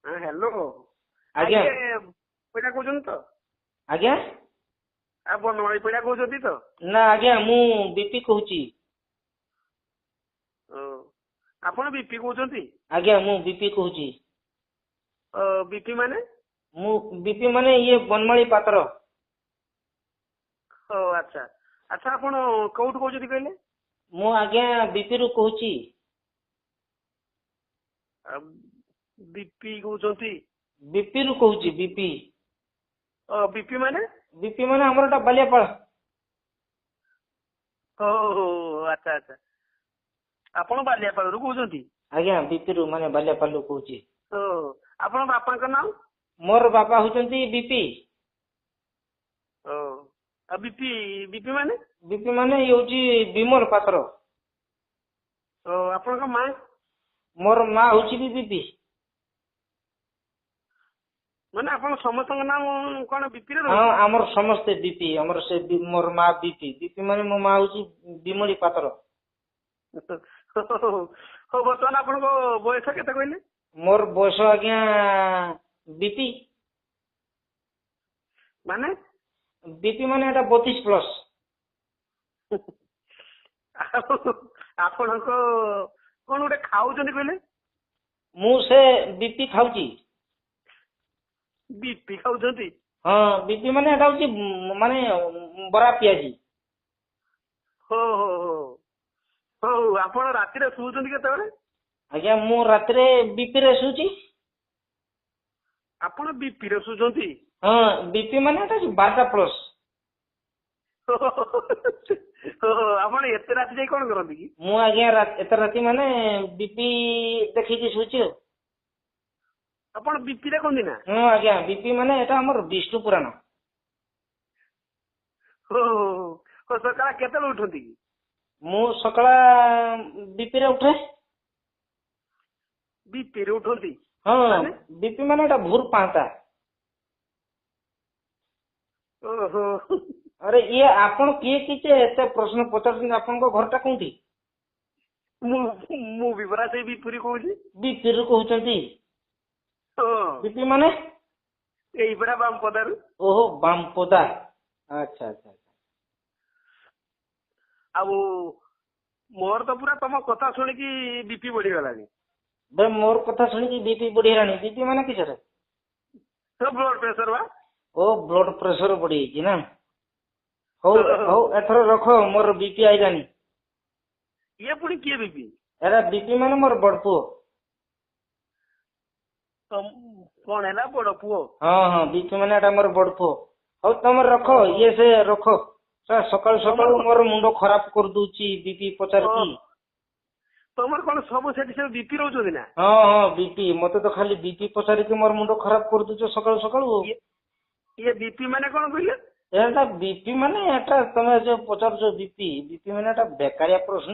hello आज्ञा पैसा कहते तो आज्ञा आ बनवाड़ी पैसा कहते तो ना आज्ञा मु बीपी कहूची आपण बीपी कहते आज्ञा मु बीपी कहूची बीपी माने मु बीपी माने ये बनमाली पात्र अच्छा अच्छा आपण कोउठ कहते कहले मु आज्ञा बीपी रु कहूची बीपी कहते बीपी रु कहूची बीपी बीपी माने हमरटा बालियापाल अच्छा अच्छा आपण बालियापाल रु कहते आज्ञा बीपी रु माने बालियापाल रु कहूची आपण बापा का नाम मोर बापा होचंती बीपी बीपी बीपी माने ये होची विमल पात्र आपण का मां मोर मां होची भी बीपी माने आपण समस्त नाम कोन बीपी रे हां हमर समस्त बीपी हमर से मोर मां बीपी माने मो मां होची विमली पात्र हो बतन आपण को बयस केते कहले मोर बयस आज्ञा बीपी माने बीपी माने एटा 32 प्लस आपण को कोन उडे खाउजनी कहले मु से बीपी खाउची बीपी खाउजनी हां बीपी माने एटा होची माने बरा पियाजी हो हो हो हो आपण राती रे सुउजनी केते बेले आज्ञा मु रात रे बीपी रे सुची आपण बीपी रे सुजंती हां बीपी माने एटा 12 प्लस आपण एते राती जाई कोन करंती की मु आज्ञा एते राती माने बीपी देखि कि सुची आपण बीपी रे कोन दिना हां आज्ञा बीपी माने एटा हमर विष्णु पुराण हो सकाळ केते उठंती की मु सकाळ बीपी रे उठे बीपी रे उठंती हां बीपी माने एटा भोर 5टा ओहो अरे ये आपण किए किचे एते प्रश्न पचार आपन को घरटा कोंठी मु विवरा से बीपी कहूची बीपी रु कहउचंती बीपी माने एई बड़ा बाम पदार ओहो बामपदा अच्छा अच्छा अब मोर तो पूरा तुम कथा सुनी कि बीपी बढ़ी गलानी बे मोर कथा सुनी कि बीपी बढ़ी रानी बीपी माने किछ रे तो ब्लड प्रेशर बा ओ ब्लड प्रेशर बढ़ी छी ना हो हो एथर रखो मोर बीपी आइलानी ये पुनी किए बीपी एरा बीपी माने मोर बड़पो तुम कौन है ना बड़ पुओ हां हां बीपी माने एटा मोर बड़पो हो तुम रखो ये से रखो सकाल सकाल मोर मुंडो खराब कर दूची बीपी पचार की तमर कोन सब सेठी से बीपी रहउछ ना हां हां बीपी मते तो खाली बीपी पचार के मोर मुंडो खराब कर दूचो सकाल सकाल ये बीपी माने कोन कहले एटा बीपी माने एटा तमे जो पचार जो बीपी माने एटा बेकारिया प्रश्न